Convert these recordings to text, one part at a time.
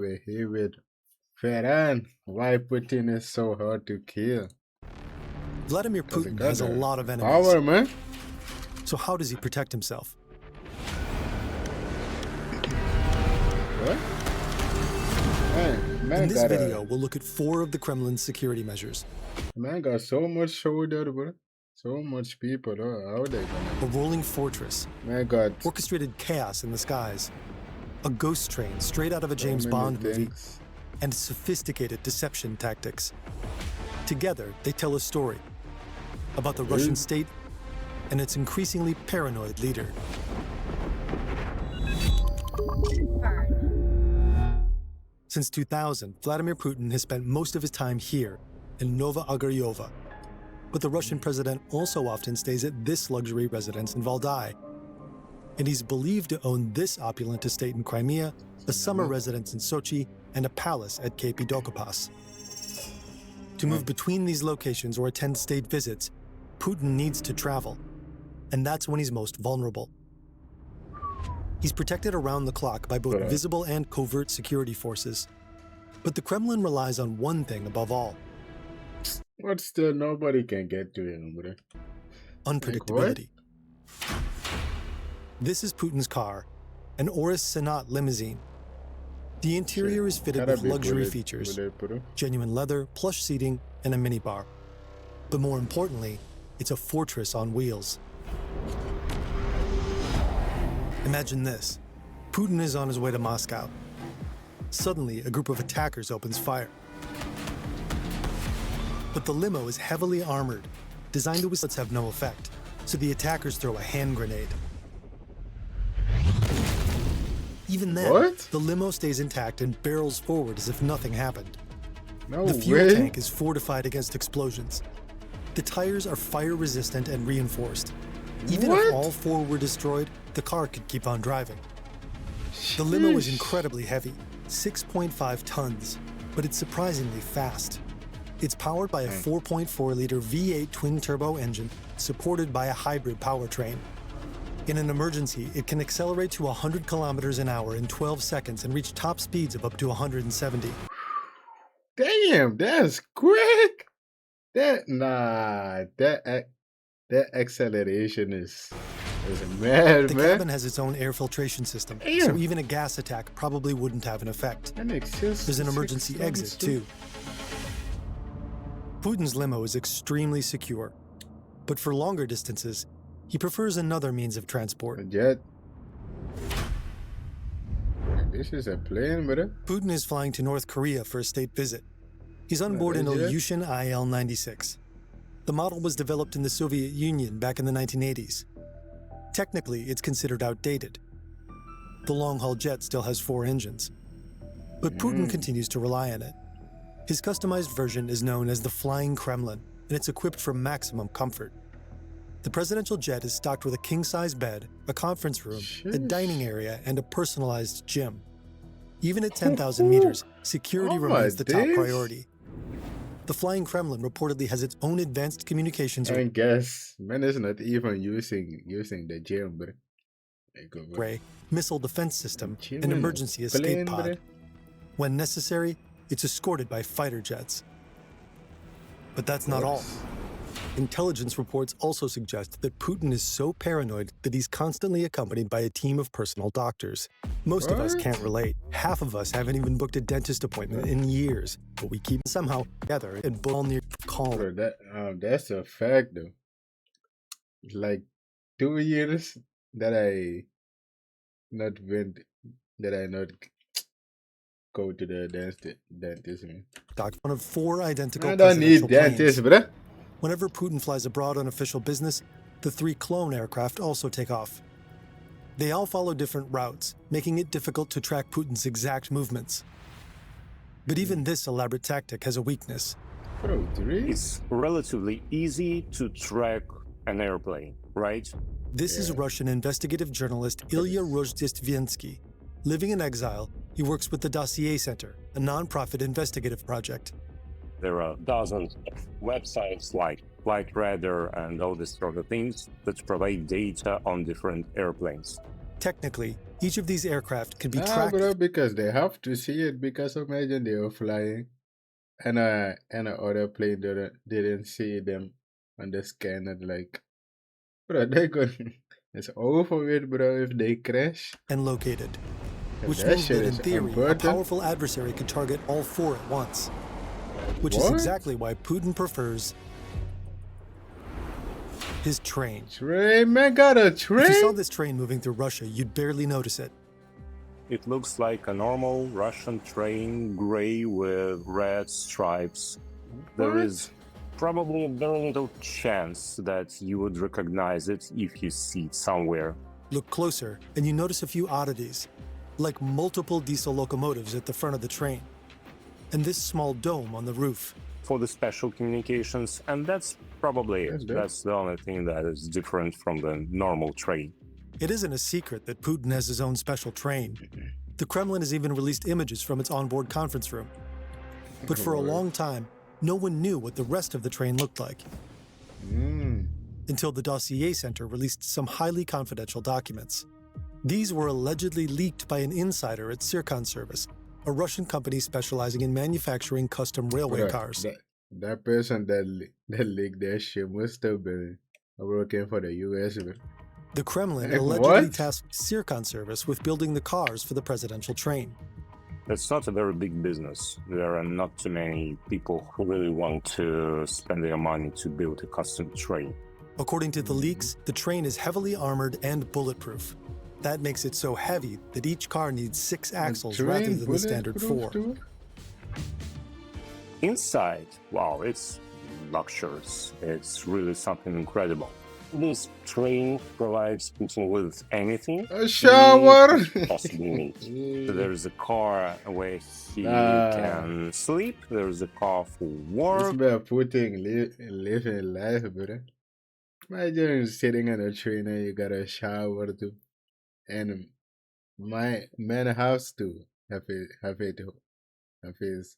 We're here with Fern. Why Putin is so hard to kill? Vladimir Because he Putin got has a the lot of enemies. power, man. So how does he protect himself? What? Man In this got video, we'll look at 4 of the Kremlin's security measures. man got so much shoulder, bro. So much people, how they A gonna? rolling fortress, Man got orchestrated chaos in the skies, a ghost train straight out of a so James many Bond movie, things. and sophisticated deception tactics. Together, they tell a story about the Russian state and its increasingly paranoid leader. Since 2000, Vladimir Putin has spent most of his time here in Nova Ogaryova. But the Russian president also often stays at this luxury residence in Valdai. And he's believed to own this opulent estate in Crimea, a summer residence in Sochi, and a palace at Cape Dokopas. To move between these locations or attend state visits, Putin needs to travel. And that's when he's most vulnerable. He's protected around the clock by both visible and covert security forces. But the Kremlin relies on one thing above all: But still, nobody can get to him, bro. unpredictability. This is Putin's car, an Oris Senat limousine. The interior is fitted with luxury features, genuine leather, plush seating, and a minibar. But more importantly, it's a fortress on wheels. Imagine this. Putin is on his way to Moscow. Suddenly, a group of attackers opens fire. But the limo is heavily armored, designed to bullets have no effect, so the attackers throw a hand grenade. Even then, the limo stays intact and barrels forward as if nothing happened. The fuel tank is fortified against explosions. The tires are fire-resistant and reinforced. Even if all 4 were destroyed, the car could keep on driving. The limo is incredibly heavy, 6.5 tons, but it's surprisingly fast. It's powered by a 4.4-liter V8 twin-turbo engine supported by a hybrid powertrain. In an emergency, it can accelerate to 100 kilometers an hour in 12 seconds and reach top speeds of up to 170. Damn, that's quick. That acceleration is mad, The man. cabin has its own air filtration system, so even a gas attack probably wouldn't have an effect. There's an emergency exit, too. Putin's limo is extremely secure, but for longer distances, he prefers another means of transport. A jet. This is a plane, brother. Putin is flying to North Korea for a state visit. He's on board an Ilyushin IL-96. The model was developed in the Soviet Union back in the 1980s. Technically, it's considered outdated. The long-haul jet still has 4 engines. But Putin continues to rely on it. His customized version is known as the Flying Kremlin, and it's equipped for maximum comfort. The presidential jet is stocked with a king-size bed, a conference room, a dining area, and a personalized gym. Even at 10,000 meters, security remains the top priority. The Flying Kremlin reportedly has its own advanced communications I guess man is not even using the gym, bro. array, missile defense system, and emergency escape pod. When necessary, it's escorted by fighter jets. But that's not all. Intelligence reports also suggest that Putin is so paranoid that he's constantly accompanied by a team of personal doctors. Most of us can't relate. Half of us haven't even booked a dentist appointment in years, but we keep somehow together and all near calm. Bro, that's a fact though. Like 2 years that I not go to the dentist, man. One of 4 identical I don't need presidential dentist, planes. bruh. Whenever Putin flies abroad on official business, the 3 clone aircraft also take off. They all follow different routes, making it difficult to track Putin's exact movements. But even this elaborate tactic has a weakness. Bro, It's relatively easy to track an airplane, right? This is Russian investigative journalist Ilya Rozhdestvensky. Living in exile, he works with the Dossier Center, a nonprofit investigative project. There are dozens of websites like Flight Radar and all these sort of things that provide data on different airplanes. Technically, each of these aircraft can be Ah, tracked bro, because they have to see it. Because imagine they were flying, and a other plane didn't see them on the scanner. Like, bro, they going it's over with, bro. If they crash, and located, which that means shit that in is theory, a important. powerful adversary could target all four at once, which is What? exactly why Putin prefers his train. Train, man, got a train. If you saw this train moving through Russia, you'd barely notice it. It looks like a normal Russian train, gray with red stripes. There What? is probably very little chance that you would recognize it if you see it somewhere. Look closer, and you notice a few oddities, like multiple diesel locomotives at the front of the train, and this small dome on the roof. For the special communications, and that's probably it. That's the only thing that is different from the normal train. It isn't a secret that Putin has his own special train. The Kremlin has even released images from its onboard conference room. But for a long time, no one knew what the rest of the train looked like. Until the Dossier Center released some highly confidential documents. These were allegedly leaked by an insider at Sircon Service, a Russian company specializing in manufacturing custom railway Bro, cars. that person that leaked that shit must have been working for the US. Bro. The Kremlin Like, allegedly what? tasked Sircon Service with building the cars for the presidential train. That's not a very big business. There are not too many people who really want to spend their money to build a custom train. According to the leaks, the train is heavily armored and bulletproof. That makes it so heavy that each car needs 6 axles rather Train than the standard 4. bulletproof too? Inside, wow, it's luxurious. It's really something incredible. This train provides Putin with anything A shower. he could possibly need. So there's a car where he Ah. can sleep. There's a car for It's work. about Putin living life, bro. Imagine sitting in a train and you got a shower too, and my man has to have his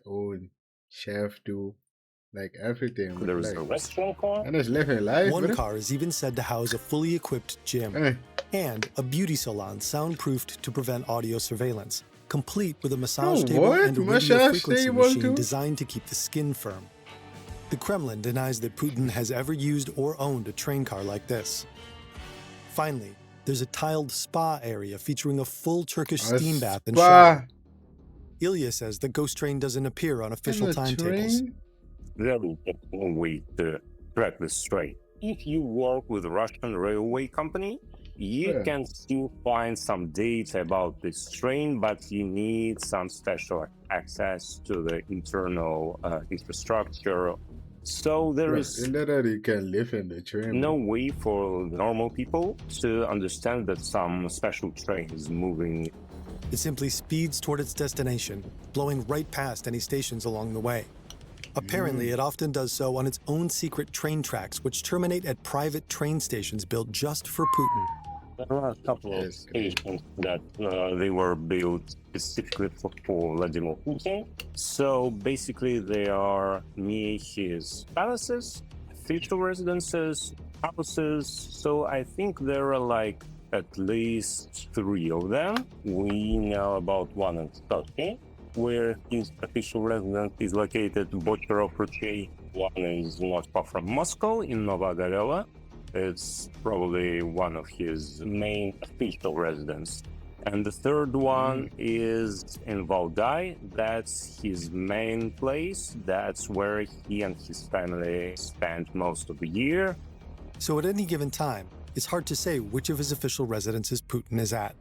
own chef too, like everything. Bro. There's Like, a restaurant car. and it's living life, One bro. car is even said to house a fully equipped gym Eh, and a beauty salon soundproofed to prevent audio surveillance, complete with a massage Oh, table what? and a radio Massage frequency table machine too? designed to keep the skin firm. The Kremlin denies that Putin has ever used or owned a train car like this. Finally, there's a tiled spa area featuring a full Turkish a steam bath and spa shower. Ilya says the ghost train doesn't appear on in official a timetables. train? There is just one way to track this train. If you work with a Russian railway company, you Yeah. can still find some data about this train, but you need some special access to the internal infrastructure. So there Bro, is you literally can live in the train. no bro. way for normal people to understand that some special train is moving. It simply speeds toward its destination, blowing right past any stations along the way. Apparently, it often does so on its own secret train tracks, which terminate at private train stations built just for Putin. There are a couple of Yes. stations that they were built specifically for Vladimir Putin. So basically, they are near his palaces, official residences, houses. So I think there are like at least 3 of them. We know about one in Turkey, where his official residence is located, Bocherov Rучей. One is not far from Moscow, in Novogorova. It's probably one of his main official residence. And the third one is in Valdai. That's his main place. That's where he and his family spend most of the year. So at any given time, it's hard to say which of his official residences Putin is at.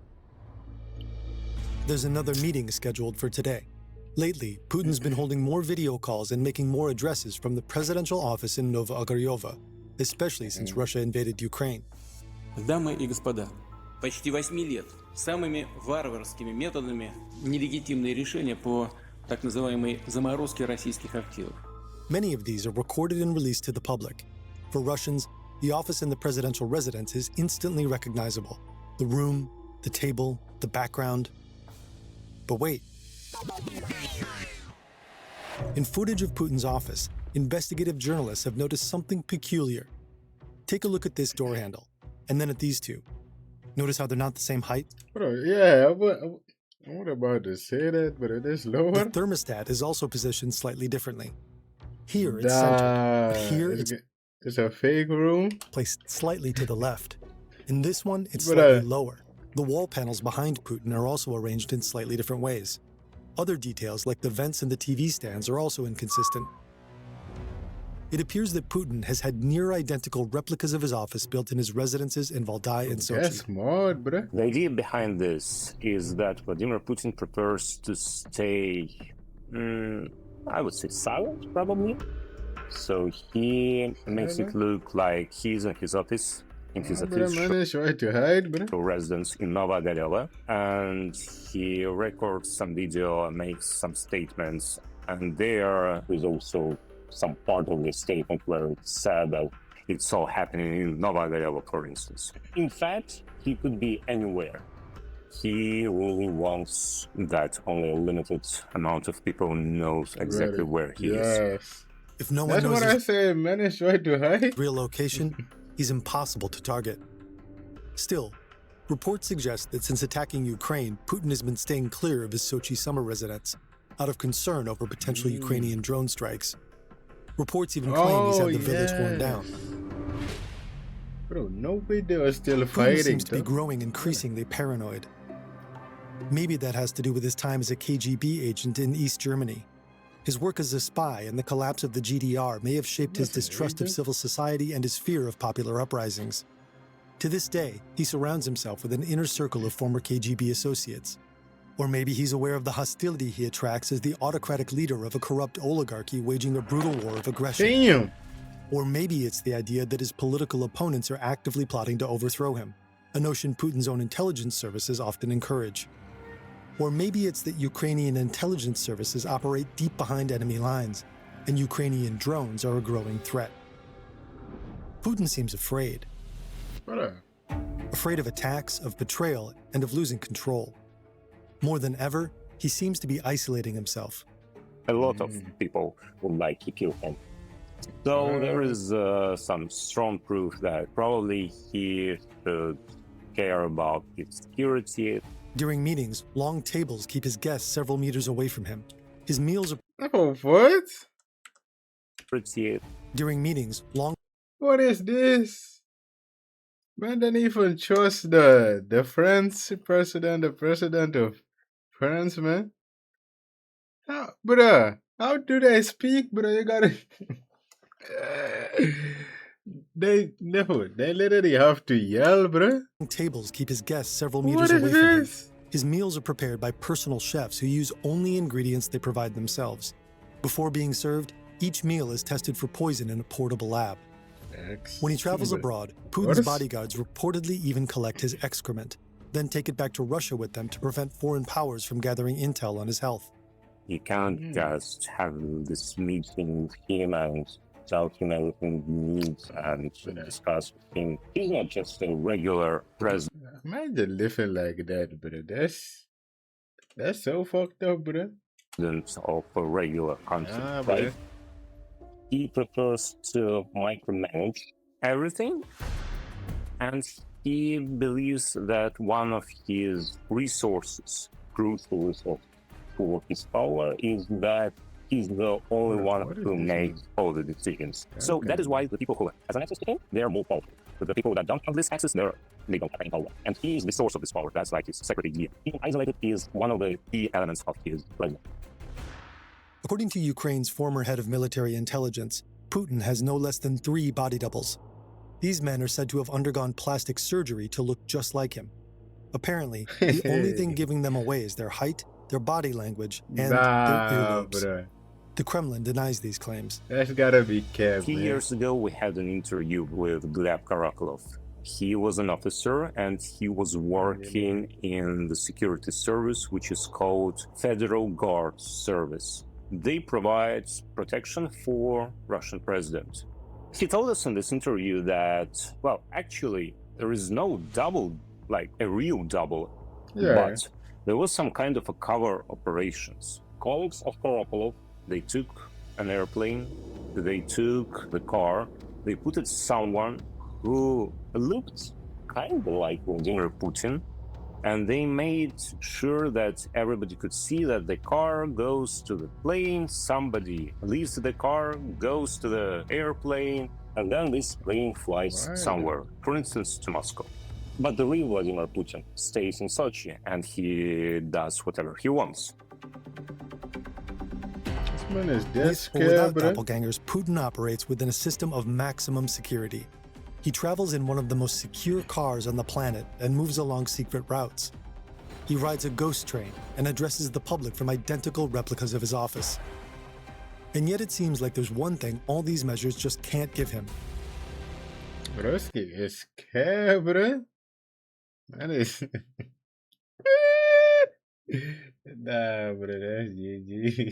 There's another meeting scheduled for today. Lately, Putin's been holding more video calls and making more addresses from the presidential office in Novogorova, especially since Russia invaded Ukraine. Дамы и господа, почти 8 лет самыми варварскими методами нелегитимные решения по так называемой заморозке российских активов. Many of these are recorded and released to the public. For Russians, the office in the presidential residence is instantly recognizable. The room, the table, the background. But wait. In footage of Putin's office, investigative journalists have noticed something peculiar. Take a look at this door handle, and then at these two. Notice how they're not the same height? Bro, yeah, I'm about to say that, but it is The lower. thermostat is also positioned slightly differently. Here it's Nah, centered, but here it's it's a fake room. placed slightly to the left. In this one, it's But, slightly lower. The wall panels behind Putin are also arranged in slightly different ways. Other details, like the vents and the TV stands, are also inconsistent. It appears that Putin has had near-identical replicas of his office built in his residences in Valdai and Sochi. That's smart, bro. The idea behind this is that Vladimir Putin prefers to stay, I would say, silent, probably. So he makes it look like he's in his office, Bro, man is trying to hide, bro. residence in Nova Galilela, and he records some video and makes some statements. And there is also some part of the statement where it's said that it's all happening in Nova Galilela, for instance. In fact, he could be anywhere. He really wants that only a limited amount of people knows exactly where he is. Yes. If no one That's knows what I his say, man is trying to hide. real location, he's impossible to target. Still, reports suggest that since attacking Ukraine, Putin has been staying clear of his Sochi summer residence, out of concern over potential Ukrainian drone strikes. Reports even claim he's had the village worn down. Bro, nobody was still Putin fighting. seems to be though. growing increasingly paranoid. Maybe that has to do with his time as a KGB agent in East Germany. His work as a spy and the collapse of the GDR may have shaped his distrust of civil society and his fear of popular uprisings. To this day, he surrounds himself with an inner circle of former KGB associates. Or maybe he's aware of the hostility he attracts as the autocratic leader of a corrupt oligarchy waging a brutal war of aggression. Damn. Or maybe it's the idea that his political opponents are actively plotting to overthrow him, a notion Putin's own intelligence services often encourage. Or maybe it's that Ukrainian intelligence services operate deep behind enemy lines, and Ukrainian drones are a growing threat. Putin seems afraid. Bro. Afraid of attacks, of betrayal, and of losing control. More than ever, he seems to be isolating himself. A lot of people would like to kill him. So there is some strong proof that probably he should care about his security. During meetings, long tables keep his guests several meters away from him. His meals are Oh, what? During meetings, long What is this? Man don't even trust the France president, the president of France, man. How, bruh, how do they speak, bruh? You gotta... they literally have to yell, bruh. tables keep his guests several What meters is away from him. this? His meals are prepared by personal chefs who use only ingredients they provide themselves. Before being served, each meal is tested for poison in a portable lab. When he travels abroad, Putin's bodyguards reportedly even collect his excrement, then take it back to Russia with them to prevent foreign powers from gathering intel on his health. You can't just have this meeting with him and tell him everything he needs and discuss with him. He's not just a regular president Imagine living like that, bruh. That's so fucked up, bruh. of a regular country, Ah, right? bruh. He prefers to micromanage everything, and he believes that one of his resources, crucial resource for his power, is that he's the only one What is who this makes all the decisions. So that is why the people who have access to him, they are more powerful. But the people that don't have this access, they don't have any power. And he is the source of this power. That's like his secret idea. Being isolated is one of the key elements of his plan. According to Ukraine's former head of military intelligence, Putin has no less than 3 body doubles. These men are said to have undergone plastic surgery to look just like him. Apparently, the only thing giving them away is their height, their body language, and their earlobes. Bruh. The Kremlin denies these claims. That's gotta be kept, A few man. years ago, we had an interview with Gleb Karakolov. He was an officer and he was working in the security service, which is called Federal Guard Service. They provide protection for Russian president. He told us in this interview that, well, actually, there is no double, like a real double, but there was some kind of a cover operations. Colleagues of Karakolov, they took an airplane, they took the car, they put it someone who looked kind of like Vladimir Putin, and they made sure that everybody could see that the car goes to the plane, somebody leaves the car, goes to the airplane, and then this plane flies Why? somewhere, for instance, to Moscow. But the real Vladimir Putin stays in Sochi and he does whatever he wants. This man is With dead or scared, without bro. doppelgangers, Putin operates within a system of maximum security. He travels in one of the most secure cars on the planet and moves along secret routes. He rides a ghost train and addresses the public from identical replicas of his office. And yet it seems like there's one thing all these measures just can't give him. Broski is scared, bro. Man is. Nah, bro, that's GG.